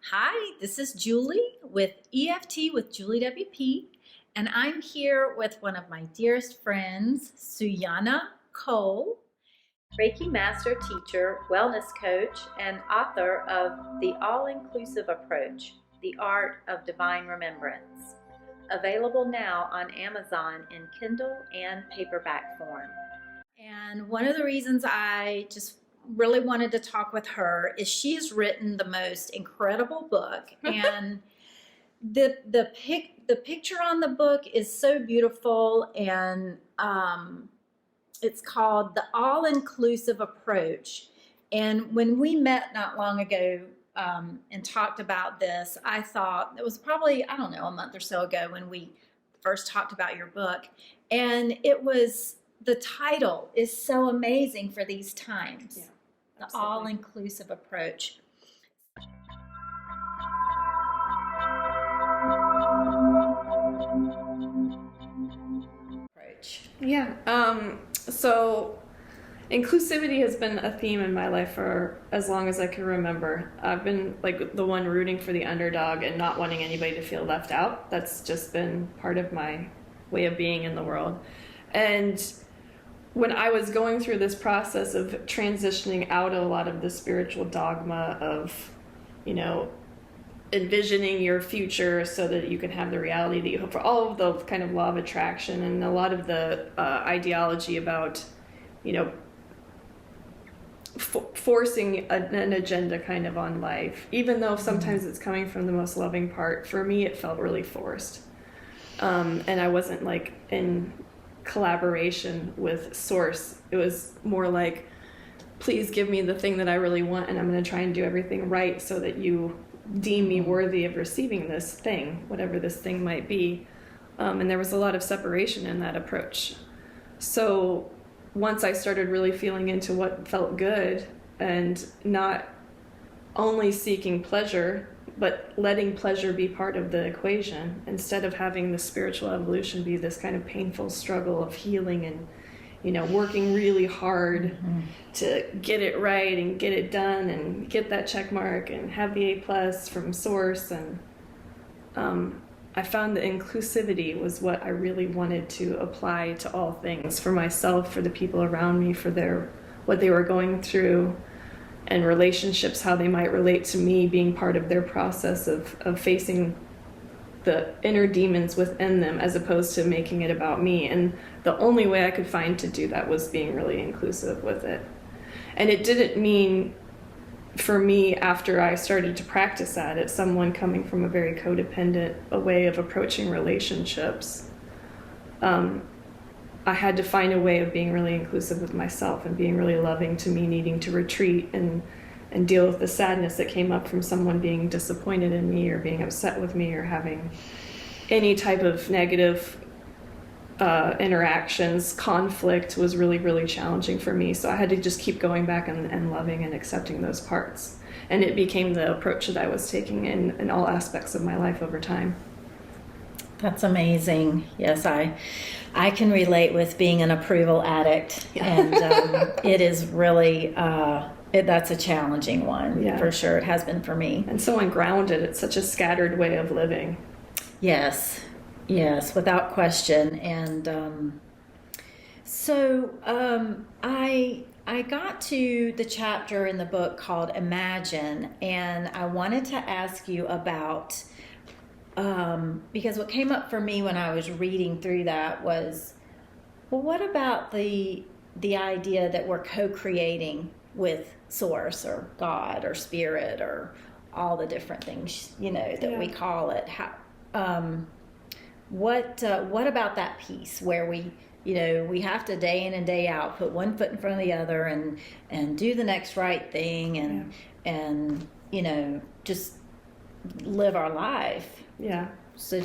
Hi, this is Julie with EFT with Julie WP, and I'm here with one of my dearest friends, Suyana Cole, Reiki Master Teacher, Wellness Coach, and author of The All-Inclusive Approach, The Art of Divine Remembrance. Available now on Amazon in Kindle and paperback form. And one of the reasons I just really wanted to talk with her is she's written the most incredible book, and the picture on the book is so beautiful, and it's called The All-Inclusive Approach. And when we met not long ago and talked about this, I thought it was probably, I don't know, a month or so ago when we first talked about your book, and it was the title is so amazing for these times. Yeah, the all-inclusive approach. Yeah. So inclusivity has been a theme in my life for as long as I can remember. I've been like the one rooting for the underdog and not wanting anybody to feel left out. That's just been part of my way of being in the world. And when I was going through this process of transitioning out of a lot of the spiritual dogma of, envisioning your future so that you can have the reality that you hope for, all of the kind of law of attraction and a lot of the ideology about, forcing an agenda kind of on life, even though sometimes it's coming from the most loving part. For me, it felt really forced. And I wasn't like in collaboration with source. It was more like, please give me the thing that I really want, and I'm going to try and do everything right so that you deem me worthy of receiving this thing, whatever this thing might be. And there was a lot of separation in that approach. So once I started really feeling into what felt good and not only seeking pleasure, but letting pleasure be part of the equation, instead of having the spiritual evolution be this kind of painful struggle of healing and working really hard to get it right and get it done and get that check mark and have the A+ from source. And I found that inclusivity was what I really wanted to apply to all things, for myself, for the people around me, for what they were going through, and relationships, how they might relate to me, being part of their process of facing the inner demons within them, as opposed to making it about me. And the only way I could find to do that was being really inclusive with it. And it didn't mean, for me, after I started to practice that, as someone coming from a very codependent a way of approaching relationships, I had to find a way of being really inclusive with myself and being really loving to me needing to retreat and deal with the sadness that came up from someone being disappointed in me or being upset with me or having any type of negative interactions. Conflict was really, really challenging for me. So I had to just keep going back and loving and accepting those parts. And it became the approach that I was taking in all aspects of my life over time. That's amazing. Yes, I can relate with being an approval addict. Yeah. And it is really... that's a challenging one, yeah, for sure. It has been for me. And so ungrounded. It's such a scattered way of living. Yes, without question. And I got to the chapter in the book called Imagine, and I wanted to ask you about, because what came up for me when I was reading through that was, well, what about the idea that we're co-creating with Source or God or Spirit or all the different things that we call it? What about that piece where we have to day in and day out put one foot in front of the other and do the next right thing and just live our life? Yeah. So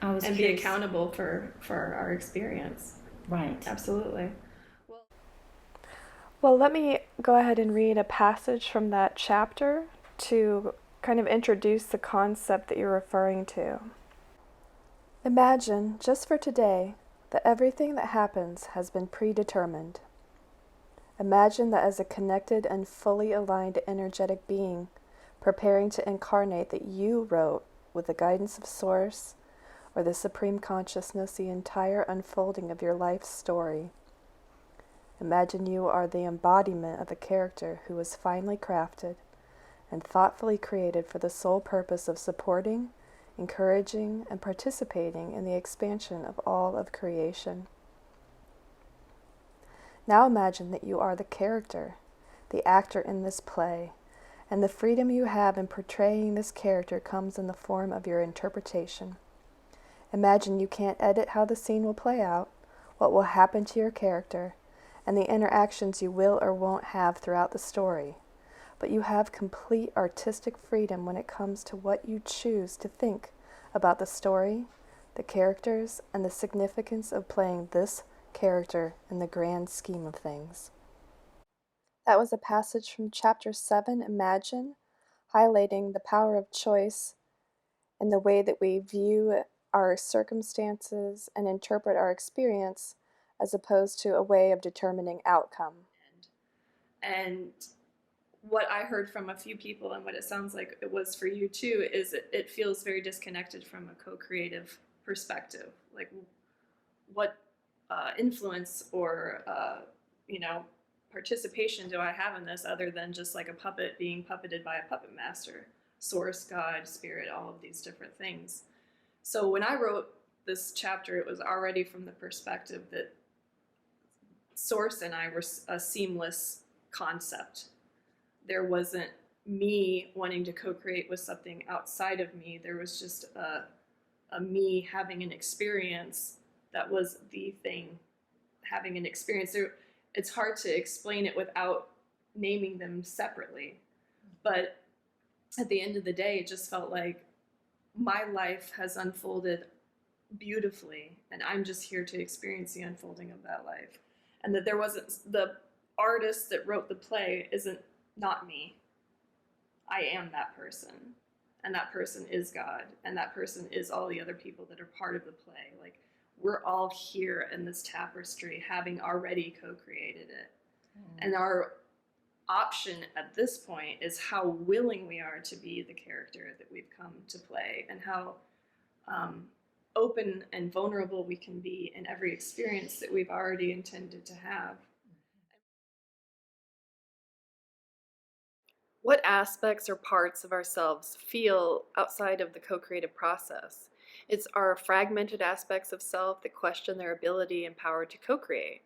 I was curious. Be accountable for our experience. Right. Absolutely. Well, let me go ahead and read a passage from that chapter to kind of introduce the concept that you're referring to. Imagine, just for today, that everything that happens has been predetermined. Imagine that as a connected and fully aligned energetic being, preparing to incarnate that you wrote with the guidance of Source or the Supreme Consciousness the entire unfolding of your life's story. Imagine you are the embodiment of a character who was finely crafted and thoughtfully created for the sole purpose of supporting, encouraging, and participating in the expansion of all of creation. Now imagine that you are the character, the actor in this play, and the freedom you have in portraying this character comes in the form of your interpretation. Imagine you can't edit how the scene will play out, what will happen to your character, and the interactions you will or won't have throughout the story. But you have complete artistic freedom when it comes to what you choose to think about the story, the characters, and the significance of playing this character in the grand scheme of things. That was a passage from Chapter 7, Imagine, highlighting the power of choice in the way that we view our circumstances and interpret our experience as opposed to a way of determining outcome. And what I heard from a few people, and what it sounds like it was for you too, is it feels very disconnected from a co-creative perspective. Like, what influence or participation do I have in this other than just like a puppet being puppeted by a puppet master, Source, God, Spirit, all of these different things. So when I wrote this chapter, it was already from the perspective that Source and I were a seamless concept. There wasn't me wanting to co-create with something outside of me. There was just a me having an experience that was the thing, having an experience. It's hard to explain it without naming them separately. But at the end of the day, it just felt like my life has unfolded beautifully, and I'm just here to experience the unfolding of that life. And that there wasn't, the artist that wrote the play isn't not me. I am that person. And that person is God. And that person is all the other people that are part of the play. Like, we're all here in this tapestry having already co-created it. And our option at this point is how willing we are to be the character that we've come to play, and how open and vulnerable we can be in every experience that we've already intended to have. What aspects or parts of ourselves feel outside of the co-creative process? It's our fragmented aspects of self that question their ability and power to co-create.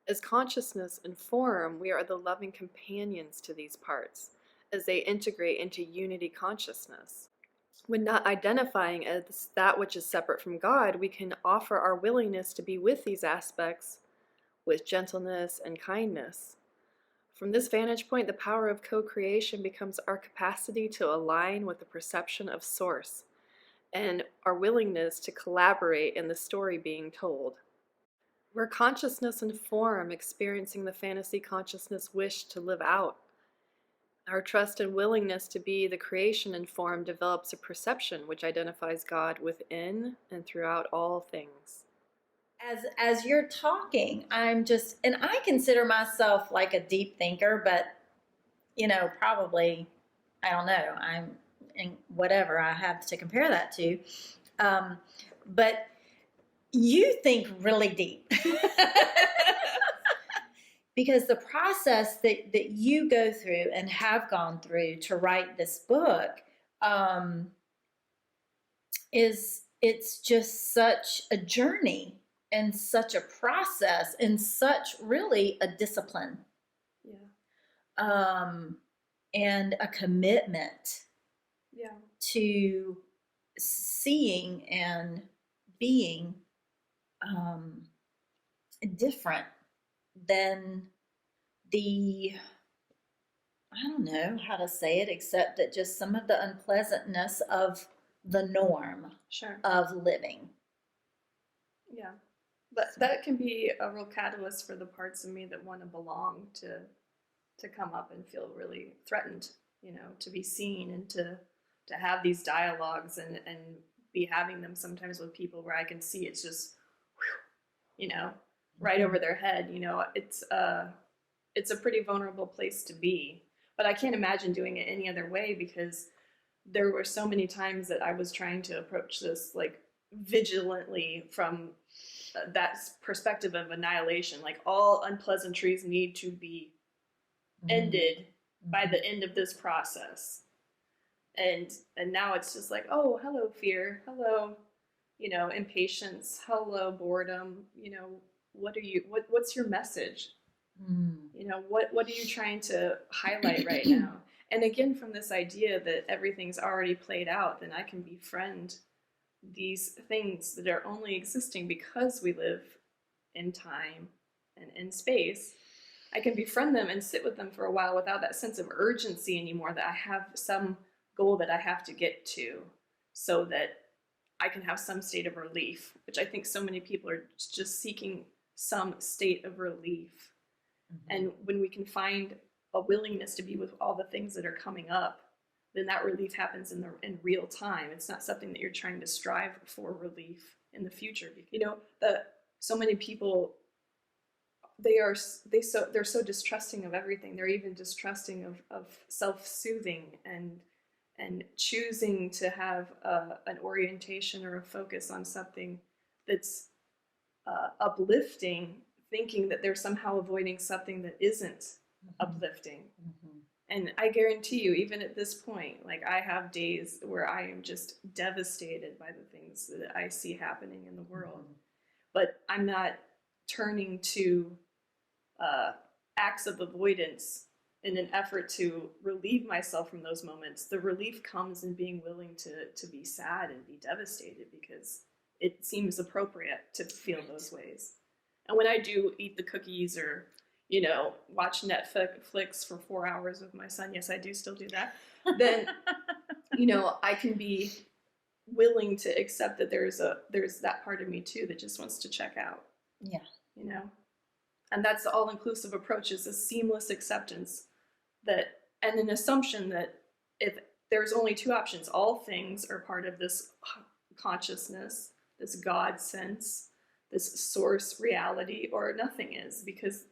As consciousness and form, we are the loving companions to these parts as they integrate into unity consciousness. When not identifying as that which is separate from God, we can offer our willingness to be with these aspects with gentleness and kindness. From this vantage point, the power of co-creation becomes our capacity to align with the perception of Source and our willingness to collaborate in the story being told. We're consciousness and form experiencing the fantasy consciousness wish to live out. Our trust and willingness to be the creation in form develops a perception which identifies God within and throughout all things. As you're talking, and I consider myself like a deep thinker, but probably, I don't know, I'm in whatever I have to compare that to. But you think really deep. Because the process that you go through and have gone through to write this book it's just such a journey and such a process and such really a discipline. Yeah. And a commitment. Yeah. To seeing and being different than I don't know how to say it, except that just some of the unpleasantness of the norm. Sure. Of living. Yeah. But that can be a real catalyst for the parts of me that want to belong to come up and feel really threatened, to be seen and to have these dialogues and be having them sometimes with people where I can see it's just, right over their head. It's a pretty vulnerable place to be. But I can't imagine doing it any other way, because there were so many times that I was trying to approach this like vigilantly from that perspective of annihilation. Like all unpleasantries need to be ended by the end of this process. And now it's just like, oh, hello fear, hello, impatience, hello boredom, what's your message? What are you trying to highlight right now? And again, from this idea that everything's already played out, then I can befriend these things that are only existing because we live in time and in space. I can befriend them and sit with them for a while without that sense of urgency anymore, that I have some goal that I have to get to so that I can have some state of relief, which I think so many people are just seeking some state of relief. And when we can find a willingness to be with all the things that are coming up, then that relief happens in real time. It's not something that you're trying to strive for relief in the future. So many people, they're so distrusting of everything. They're even distrusting of self-soothing and choosing to have an orientation or a focus on something that's uplifting, thinking that they're somehow avoiding something that isn't uplifting. And I guarantee you, even at this point, like I have days where I am just devastated by the things that I see happening in the world. But I'm not turning to acts of avoidance in an effort to relieve myself from those moments. The relief comes in being willing to be sad and be devastated, because it seems appropriate to feel those ways. And when I do eat the cookies or, watch Netflix for 4 hours with my son, yes, I do still do that, then, I can be willing to accept that there's that part of me too that just wants to check out. Yeah. And that's the all-inclusive approach, is a seamless acceptance and an assumption that if there's only two options, all things are part of this consciousness, this God sense, this source reality, or nothing is, because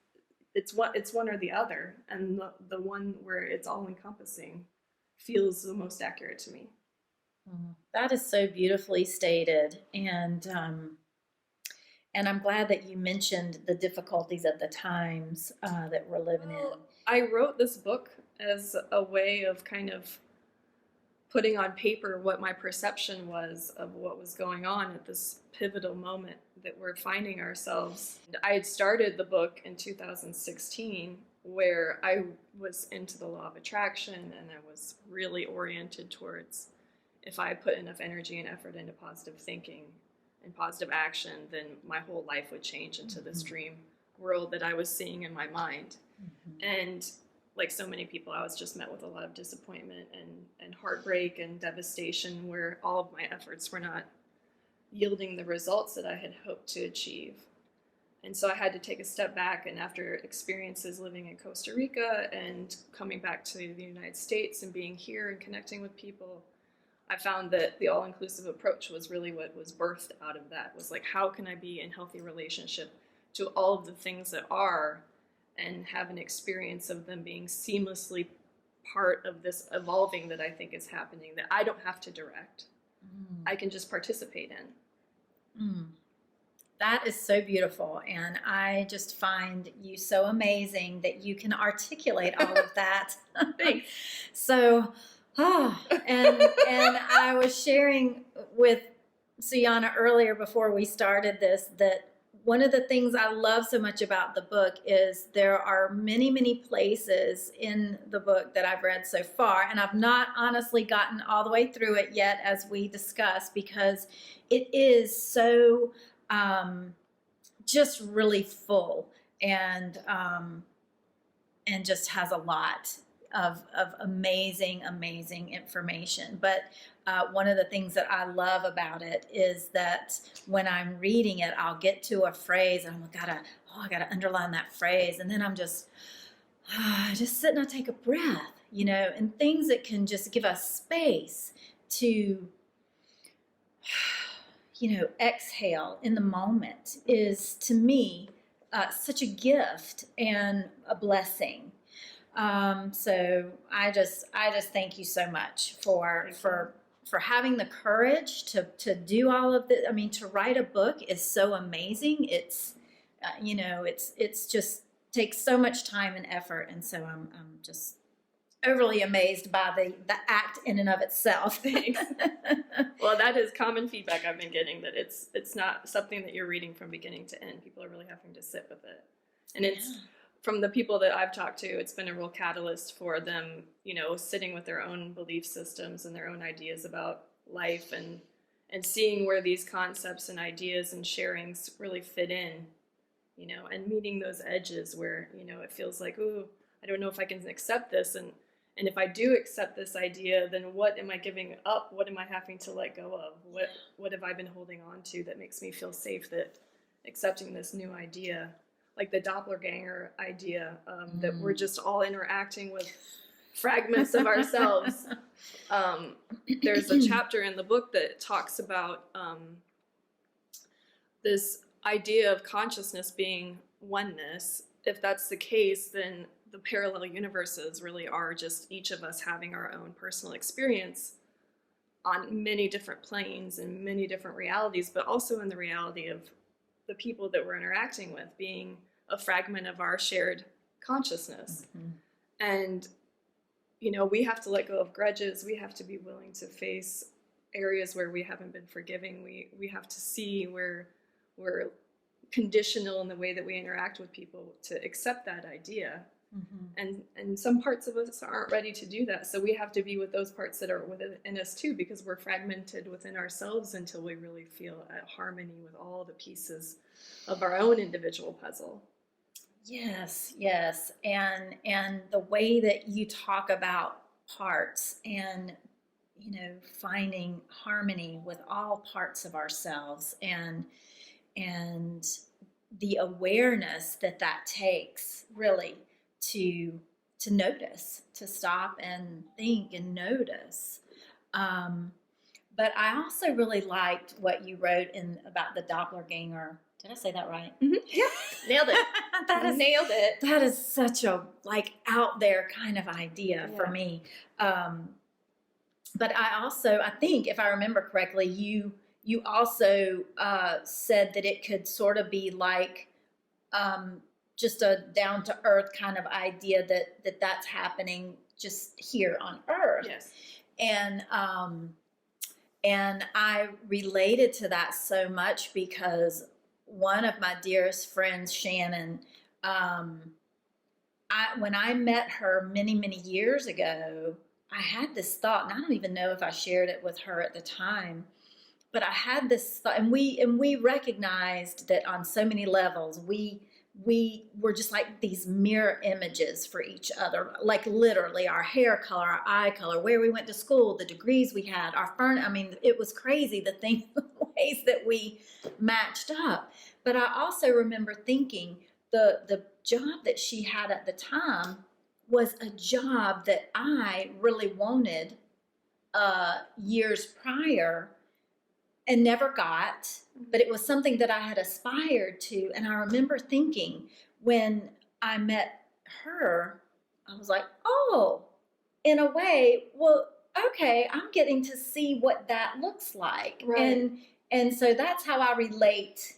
it's one or the other, and the one where it's all encompassing feels the most accurate to me. That is so beautifully stated, and I'm glad that you mentioned the difficulties of the times that we're living in. I wrote this book as a way of kind of putting on paper what my perception was of what was going on at this pivotal moment that we're finding ourselves. I had started the book in 2016, where I was into the law of attraction, and I was really oriented towards, if I put enough energy and effort into positive thinking and positive action, then my whole life would change into this dream world that I was seeing in my mind. And like so many people, I was just met with a lot of disappointment and heartbreak and devastation, where all of my efforts were not yielding the results that I had hoped to achieve. And so I had to take a step back, and after experiences living in Costa Rica and coming back to the United States and being here and connecting with people, I found that the all-inclusive approach was really what was birthed out of that, was like, how can I be in healthy relationship to all of the things that are, and have an experience of them being seamlessly part of this evolving that I think is happening, that I don't have to direct. I can just participate in. That is so beautiful, and I just find you so amazing that you can articulate all of that. Thanks. So, and I was sharing with Suyana earlier before we started this that one of the things I love so much about the book is there are many, many places in the book that I've read so far, and I've not honestly gotten all the way through it yet, as we discussed, because it is so just really full and just has a lot of amazing information. But one of the things that I love about it is that when I'm reading it, I'll get to a phrase and I gotta underline that phrase, and then I'm just sit and I take a breath, and things that can just give us space to exhale in the moment is, to me, such a gift and a blessing. So I just thank you so much for having the courage to do all of this. I mean, to write a book is so amazing. It's it's just takes so much time and effort, and so I'm just overly amazed by the act in and of itself. Thanks. Well, that is common feedback I've been getting, that it's not something that you're reading from beginning to end. People are really having to sit with it. And it's from the people that I've talked to, it's been a real catalyst for them, sitting with their own belief systems and their own ideas about life, and seeing where these concepts and ideas and sharings really fit in, and meeting those edges where, it feels like, ooh, I don't know if I can accept this. And if I do accept this idea, then what am I giving up? What am I having to let go of? What have I been holding on to that makes me feel safe that accepting this new idea, like the doppelganger idea, that we're just all interacting with fragments of ourselves. There's a chapter in the book that talks about this idea of consciousness being oneness. If that's the case, then the parallel universes really are just each of us having our own personal experience on many different planes and many different realities, but also in the reality of the people that we're interacting with being a fragment of our shared consciousness. Mm-hmm. And, we have to let go of grudges. We have to be willing to face areas where we haven't been forgiving. We have to see where we're conditional in the way that we interact with people to accept that idea. Mm-hmm. And some parts of us aren't ready to do that. So we have to be with those parts that are within us too, because we're fragmented within ourselves until we really feel at harmony with all the pieces of our own individual puzzle. Yes. And the way that you talk about parts and, finding harmony with all parts of ourselves, and the awareness that takes really to notice, to stop and think and notice. But I also really liked what you wrote about the doppelganger. Did I say that right? Mm-hmm. Yeah, nailed it. Nailed it. That is such a out there kind of idea for me. But I think if I remember correctly, you also said that it could sort of be like just a down to earth kind of idea that's happening just here on Earth. Yes. And I related to that so much because one of my dearest friends, Shannon, when I met her many, many years ago, I had this thought, and I don't even know if I shared it with her at the time, but I had this thought, and we recognized that on so many levels, we were just like these mirror images for each other, like literally our hair color, our eye color, where we went to school, the degrees we had, our furniture. I mean, it was crazy the ways that we matched up. But I also remember thinking the job that she had at the time was a job that I really wanted years prior and never got, but it was something that I had aspired to. And I remember thinking when I met her, I was like, oh, in a way, well, okay, I'm getting to see what that looks like. Right. And so that's how I relate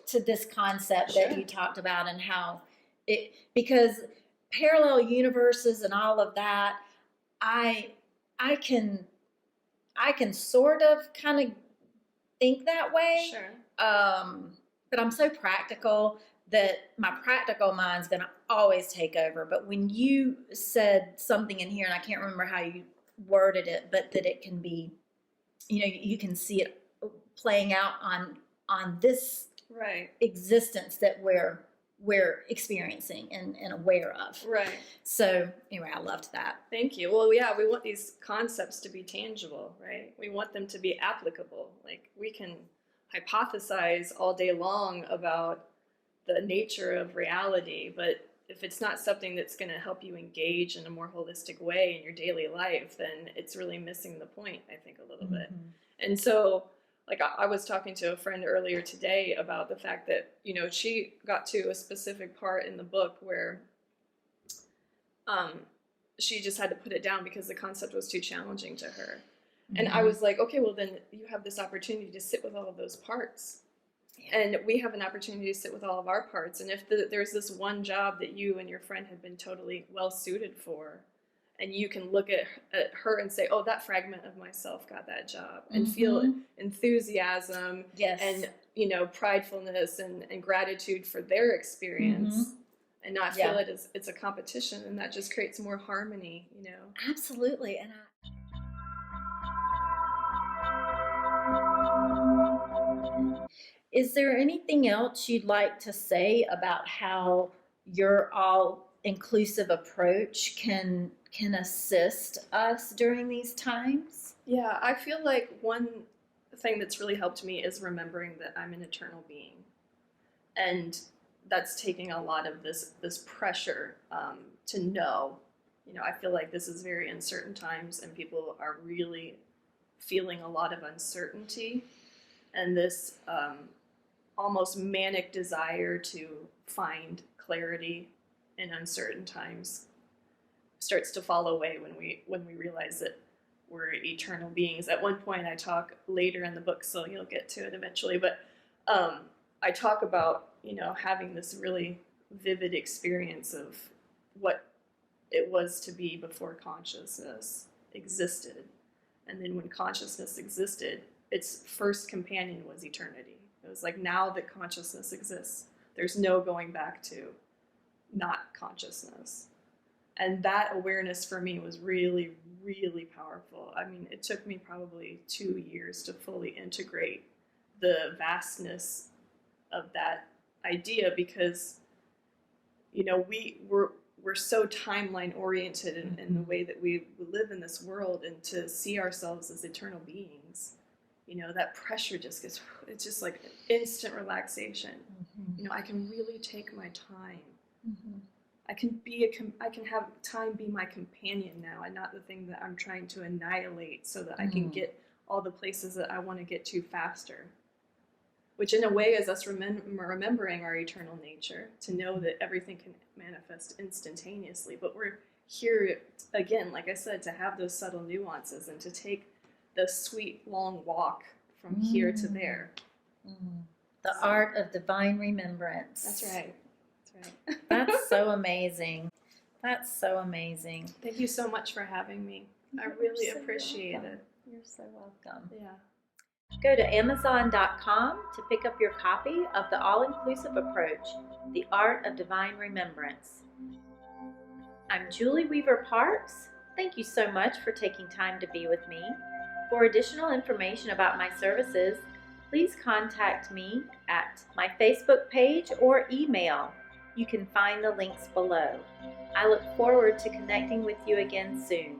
to this concept Sure. that you talked about, and how because parallel universes and all of that, I can sort of kind of think that way. Sure. But I'm so practical that my practical mind's going to always take over. But when you said something in here, and I can't remember how you worded it, but that it can be, you can see it playing out on this right. existence that we're experiencing and aware of. Right. So anyway, I loved that. Thank you. Well, yeah, we want these concepts to be tangible, right? We want them to be applicable. Like, we can hypothesize all day long about the nature of reality, but if it's not something that's going to help you engage in a more holistic way in your daily life, then it's really missing the point, I think, a little bit. And so, like, I was talking to a friend earlier today about the fact that, she got to a specific part in the book where she just had to put it down because the concept was too challenging to her. And I was like, okay, well then you have this opportunity to sit with all of those parts. And we have an opportunity to sit with all of our parts. And if there's this one job that you and your friend have been totally well suited for, and you can look at her and say, oh, that fragment of myself got that job, and feel enthusiasm and, you know, pridefulness and gratitude for their experience, and not feel it as it's a competition, and that just creates more harmony, you know. Absolutely. And is there anything else you'd like to say about how your all-inclusive approach can assist us during these times? Yeah, I feel like one thing that's really helped me is remembering that I'm an eternal being, and that's taking a lot of this pressure to know. You know, I feel like this is very uncertain times, and people are really feeling a lot of uncertainty, and this almost manic desire to find clarity in uncertain times starts to fall away when we realize that we're eternal beings. At one point, I talk later in the book, so you'll get to it eventually, but I talk about, you know, having this really vivid experience of what it was to be before consciousness existed. And then when consciousness existed, its first companion was eternity. It was like, now that consciousness exists, there's no going back to not consciousness. And that awareness for me was really, really powerful. I mean, it took me probably 2 years to fully integrate the vastness of that idea, because, you know, we're so timeline oriented in the way that we live in this world, and to see ourselves as eternal beings, you know, that pressure just gets, it's just like instant relaxation. You know, I can really take my time. I can have time be my companion now, and not the thing that I'm trying to annihilate so that I can get all the places that I want to get to faster. Which in a way is us remembering our eternal nature, to know that everything can manifest instantaneously. But we're here, again, like I said, to have those subtle nuances and to take the sweet, long walk from here to there. The art of divine remembrance. That's right. That's right. That's so amazing. That's so amazing. Thank you so much for having me. I really appreciate it. You're so welcome. Yeah. Go to Amazon.com to pick up your copy of The All-Inclusive Approach, The Art of Divine Remembrance. I'm Julie Weaver Parks. Thank you so much for taking time to be with me. For additional information about my services, please contact me at my Facebook page or email. You can find the links below. I look forward to connecting with you again soon.